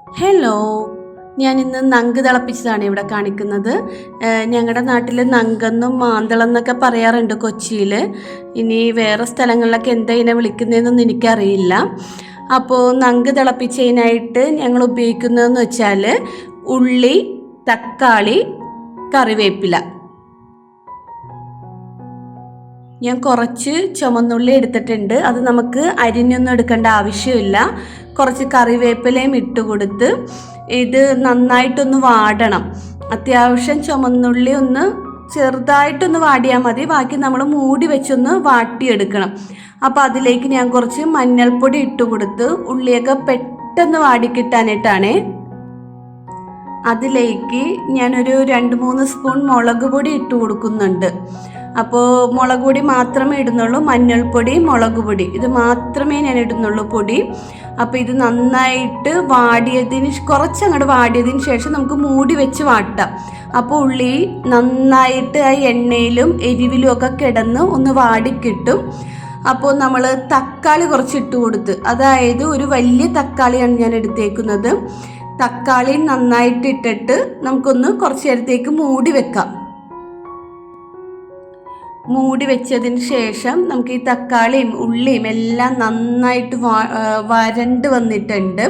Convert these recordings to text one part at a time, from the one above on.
Hello, ഞാനിന്ന് നങ്ക് തിളപ്പിച്ചതാണ് ഇവിടെ കാണിക്കുന്നത്. ഞങ്ങളുടെ നാട്ടിൽ നങ്കെന്നും മാന്തളെന്നൊക്കെ പറയാറുണ്ട് കൊച്ചിയിൽ. ഇനി വേറെ സ്ഥലങ്ങളിലൊക്കെ എന്താ ഇതിനെ വിളിക്കുന്നതെന്നൊന്നും എനിക്കറിയില്ല. അപ്പോൾ നങ്ക് തിളപ്പിച്ചതിനായിട്ട് ഞങ്ങൾ ഉപയോഗിക്കുന്നതെന്ന് വെച്ചാൽ ഉള്ളി, തക്കാളി, കറിവേപ്പില. ഞാൻ കുറച്ച് ചുമന്നുള്ളി എടുത്തിട്ടുണ്ട്. അത് നമുക്ക് അരിഞ്ഞൊന്നും എടുക്കേണ്ട ആവശ്യമില്ല. കുറച്ച് കറിവേപ്പിലയും ഇട്ട് കൊടുത്ത് ഇത് നന്നായിട്ടൊന്ന് വാടണം. അത്യാവശ്യം ചുമന്നുള്ളി ഒന്ന് ചെറുതായിട്ടൊന്ന് വാടിയാൽ മതി. ബാക്കി നമ്മൾ മൂടി വെച്ചൊന്ന് വാട്ടിയെടുക്കണം. അപ്പോൾ അതിലേക്ക് ഞാൻ കുറച്ച് മഞ്ഞൾപ്പൊടി ഇട്ട് കൊടുത്ത് ഉള്ളിയൊക്കെ പെട്ടെന്ന് വാടിക്കിട്ടാനായിട്ടാണേ. അതിലേക്ക് ഞാനൊരു 2-3 സ്പൂൺ മുളക് പൊടി ഇട്ട് കൊടുക്കുന്നുണ്ട്. അപ്പോൾ മുളക് പൊടി മാത്രമേ ഇടുന്നുള്ളൂ, മഞ്ഞൾപ്പൊടി, മുളക് പൊടി ഇത് മാത്രമേ ഞാൻ ഇടുന്നുള്ളൂ പൊടി. അപ്പോൾ ഇത് നന്നായിട്ട് കുറച്ചങ്ങോട്ട് വാടിയതിന് ശേഷം നമുക്ക് മൂടി വെച്ച് വാട്ടാം. അപ്പോൾ ഉള്ളി നന്നായിട്ട് ആ എണ്ണയിലും എരിവിലും ഒക്കെ കിടന്ന് ഒന്ന് വാടിക്കിട്ടും. അപ്പോൾ നമ്മൾ തക്കാളി കുറച്ച് ഇട്ട് കൊടുത്ത്, അതായത് ഒരു വലിയ തക്കാളിയാണ് ഞാൻ എടുത്തേക്കുന്നത്. തക്കാളി നന്നായിട്ട് ഇട്ടിട്ട് നമുക്കൊന്ന് കുറച്ച് നേരത്തേക്ക് മൂടി വെക്കാം. മൂടി വെച്ചതിന് ശേഷം നമുക്ക് ഈ തക്കാളിയും ഉള്ളിയും എല്ലാം നന്നായിട്ട് വരണ്ട് വന്നിട്ടുണ്ട്.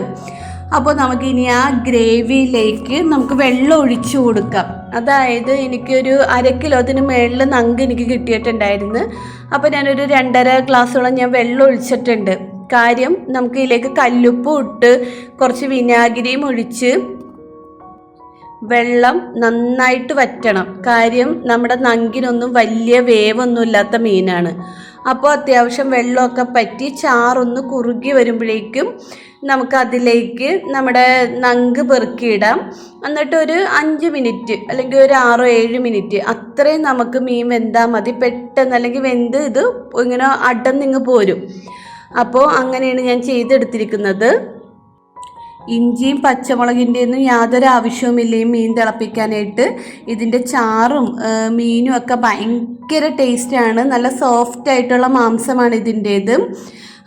അപ്പോൾ നമുക്കിനി ആ ഗ്രേവിയിലേക്ക് നമുക്ക് വെള്ളം ഒഴിച്ചു കൊടുക്കാം. അതായത് എനിക്കൊരു 1/2 കിലോത്തിന് മുകളിൽ നങ്ക് എനിക്ക് കിട്ടിയിട്ടുണ്ടായിരുന്നു. അപ്പോൾ ഞാനൊരു 2.5 ഗ്ലാസ്സോളം ഞാൻ വെള്ളം ഒഴിച്ചിട്ടുണ്ട്. കാര്യം നമുക്ക് ഇതിലേക്ക് കല്ലുപ്പും ഇട്ട് കുറച്ച് വിനാഗിരിയും ഒഴിച്ച് വെള്ളം നന്നായിട്ട് വറ്റണം. കാര്യം നമ്മുടെ നങ്കിനൊന്നും വലിയ വേവൊന്നും ഇല്ലാത്ത മീനാണ്. അപ്പോൾ അത്യാവശ്യം വെള്ളമൊക്കെ പറ്റി ചാറൊന്ന് കുറുകി വരുമ്പോഴേക്കും നമുക്കതിലേക്ക് നമ്മുടെ നങ്ക് പെറുക്കിയിടാം. എന്നിട്ട് ഒരു 5 മിനിറ്റ് അല്ലെങ്കിൽ ഒരു 6-7 മിനിറ്റ് അത്രയും നമുക്ക് മീൻ വെന്താൽ മതി. പെട്ടെന്ന് അല്ലെങ്കിൽ വെന്ത് ഇത് ഇങ്ങനെ അടന്നിങ്ങ് പോരും. അപ്പോൾ അങ്ങനെയാണ് ഞാൻ ചെയ്തെടുത്തിരിക്കുന്നത്. ഇഞ്ചിയും പച്ചമുളകിൻ്റെ ഒന്നും യാതൊരു ആവശ്യവുമില്ല ഈ മീൻ തിളപ്പിക്കാനായിട്ട്. ഇതിൻ്റെ ചാറും മീനും ഒക്കെ ഭയങ്കര ടേസ്റ്റാണ്. നല്ല സോഫ്റ്റ് ആയിട്ടുള്ള മാംസമാണ് ഇതിൻ്റേത്.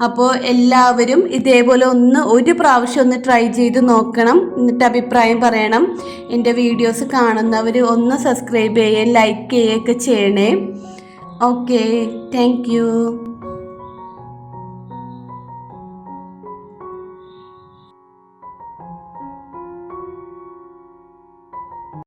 അപ്പോൾ എല്ലാവരും ഇതേപോലെ ഒരു പ്രാവശ്യം ഒന്ന് ട്രൈ ചെയ്ത് നോക്കണം. എന്നിട്ട് അഭിപ്രായം പറയണം. എൻ്റെ വീഡിയോസ് കാണുന്നവർ ഒന്ന് സബ്സ്ക്രൈബ് ചെയ്യുകയും ലൈക്ക് ചെയ്യുകയൊക്കെ ചെയ്യണേ. Okay, thank you.